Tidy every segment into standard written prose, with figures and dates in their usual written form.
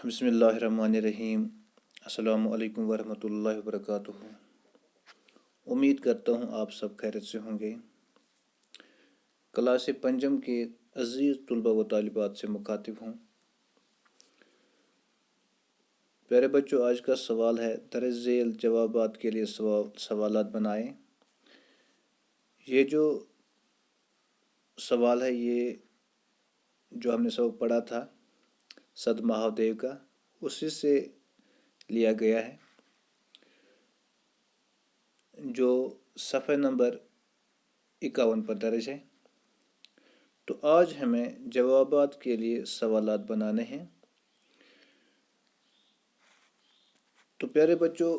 बिस्मिल्लाहिर्रहमानिर्रहीम। अस्सलामु अलैकुम वरहमतुल्लाहि वबरकातुहू। उम्मीद करता हूँ आप सब खैरियत से होंगे। क्लास पंजम के अज़ीज़ तुलबा व तालिबात से मुखातिब हूँ। प्यारे बच्चों, आज का सवाल है दर्ज झेल जवाबात के लिए सवालात बनाएं। ये जो सवाल है ये जो हमने सबक पढ़ा था सद महादेव का, उसी से लिया गया है, जो सफ़े नंबर 51 पर दर्ज है। तो आज हमें जवाबात के लिए सवालात बनाने हैं। तो प्यारे बच्चों,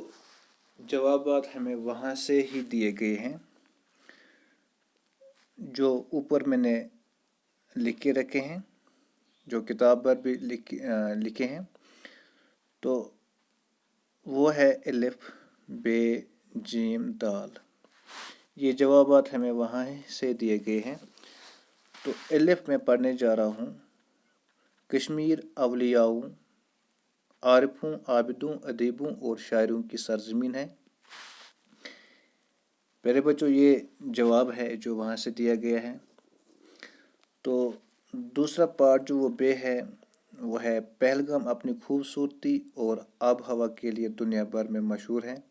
जवाबात हमें वहाँ से ही दिए गए हैं जो ऊपर मैंने लिख के रखे हैं, जो किताब पर भी लिखे हैं। तो वो है अलिफ बे जीम दाल। ये जवाबात हमें वहाँ से दिए गए हैं। तो अलिफ में पढ़ने जा रहा हूँ। कश्मीर अवलियाओं, आरिफों, आबिदों, अदीबों और शायरों की सरजमीन है। प्यारे बच्चों, ये जवाब है जो वहाँ से दिया गया है। तो दूसरा पार्ट जो वो बे है वो है पहलगाम अपनी खूबसूरती और आब हवा के लिए दुनिया भर में मशहूर है।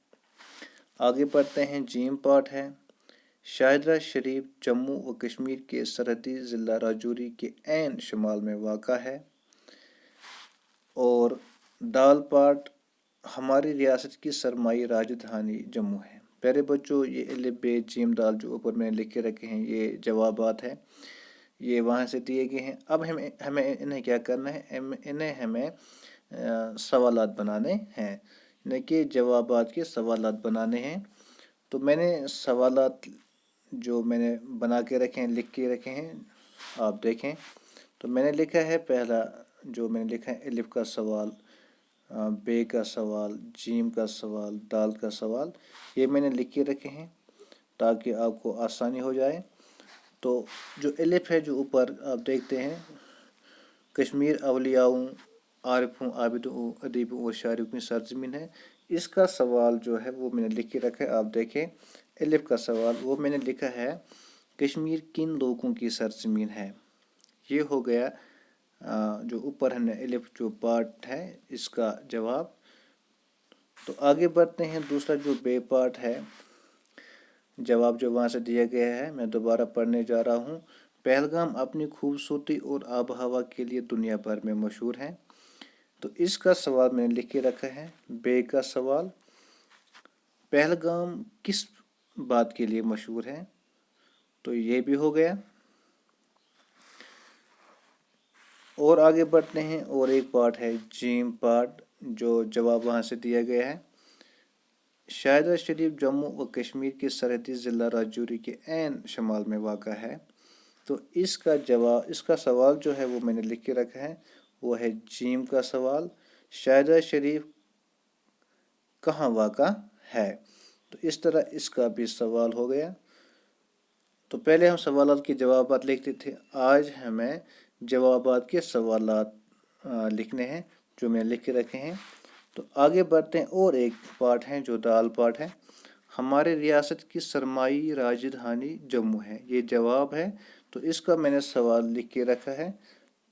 आगे बढ़ते हैं। जीम पार्ट है शाहिदरा शरीफ जम्मू व कश्मीर के सरहदी ज़िला राजौरी के ऐन शुमाल में वाक़ा है। और दाल पार्ट हमारी रियासत की सरमाई राजधानी जम्मू है। प्यारे बच्चों, ये अलिफ बे जीम दाल जो ऊपर मैंने लिख के रखे हैं ये जवाबात है, ये वहाँ से दिए गए हैं। अब हमें इन्हें क्या करना है, इन्हें हमें सवालात बनाने हैं, यानी कि जवाबात के सवालात बनाने हैं। तो मैंने सवालात जो मैंने बना के रखे हैं, लिख के रखे हैं, आप देखें। तो मैंने लिखा है, पहला जो मैंने लिखा है अलिफ का सवाल, बे का सवाल, जीम का सवाल, दाल का सवाल, ये मैंने लिख के रखे हैं ताकि आपको आसानी हो जाए। तो जो अलिफ है जो ऊपर आप देखते हैं, कश्मीर अवलियाओं, आरिफों, आबिदों, अदीबों और शायरों की सरजमीन है, इसका सवाल जो है वो मैंने लिख के रखा है। आप देखें, अलिफ का सवाल वो मैंने लिखा है कश्मीर किन लोगों की सरजमीन है। ये हो गया जो ऊपर हमने अलिफ जो पार्ट है इसका जवाब। तो आगे बढ़ते हैं। दूसरा जो बे पार्ट है, जवाब जो वहाँ से दिया गया है मैं दोबारा पढ़ने जा रहा हूँ। पहलगाम अपनी खूबसूरती और आब हवा के लिए दुनिया भर में मशहूर है। तो इसका सवाल मैंने लिख के रखा है। बे का सवाल, पहलगाम किस बात के लिए मशहूर है, तो ये भी हो गया। और आगे बढ़ते हैं। और एक पार्ट है जीम पार्ट, जो जवाब वहाँ से दिया गया है शाहिदा शरीफ जम्मू व कश्मीर के सरहदी ज़िला राजौरी के ऐन शुमाल में वाक़ा है। तो इसका जवाब, इसका सवाल जो है वो मैंने लिख के रखा है, वो है जीम का सवाल, शाहिदा शरीफ कहाँ वाक़ा है। तो इस तरह इसका भी सवाल हो गया। तो पहले हम सवालात के जवाबात लिखते थे, आज हमें जवाबात के सवालात लिखने हैं जो मैंने लिख के रखे हैं। तो आगे बढ़ते हैं। और एक पार्ट है जो दाल पार्ट है, हमारे रियासत की सरमाई राजधानी जम्मू है, ये जवाब है। तो इसका मैंने सवाल लिख के रखा है,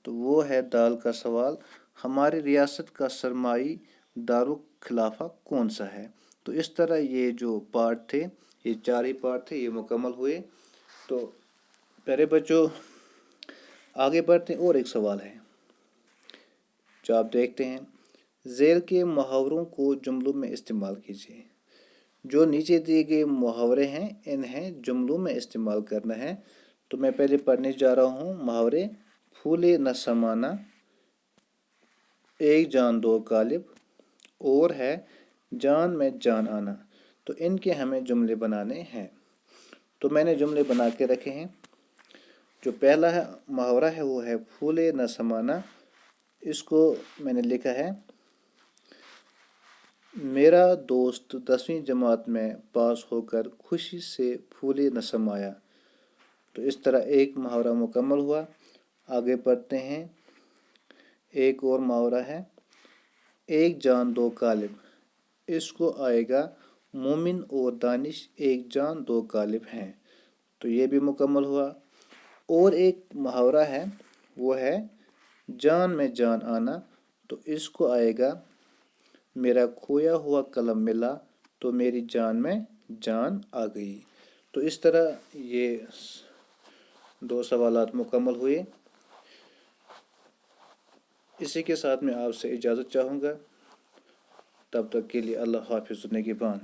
तो वो है दाल का सवाल, हमारी रियासत का सरमाई दारुल खिलाफा कौन सा है। तो इस तरह ये जो पार्ट थे, ये 4 ही पार्ट थे, ये मुकम्मल हुए। तो प्यारे बच्चों, आगे बढ़ते हैं। और एक सवाल है जो आप देखते हैं, ज़ेल के मुहावरों को जुमलों में इस्तेमाल कीजिए। जो नीचे दिए गए मुहावरे हैं इन्हें जुमलों में इस्तेमाल करना है। तो मैं पहले पढ़ने जा रहा हूँ मुहावरे। फूले न समाना, एक जान दो गालिब, और है जान में जान आना। तो इनके हमें जुमले बनाने हैं। तो मैंने जुमले बना के रखे हैं। जो पहला है मुहावरा है वो है फूले न समाना। इसको मैंने लिखा है, मेरा दोस्त 10वीं जमात में पास होकर खुशी से फूले न समाया। तो इस तरह एक मुहावरा मुकम्मल हुआ। आगे बढ़ते हैं। एक और मुहावरा है, ایک جان دو غالب، اس کو آئے گا مومن اور دانش ایک جان دو غالب ہیں، تو یہ بھی مکمل ہوا۔ اور ایک محاورہ ہے، وہ ہے جان میں جان آنا، تو اس کو آئے گا میرا کھویا ہوا قلم ملا تو میری جان میں جان آ گئی۔ تو اس طرح یہ 2 سوالات مکمل ہوئے۔ اسی کے ساتھ میں آپ سے اجازت چاہوں گا، تب تک کے لیے اللہ حافظ نگہبان۔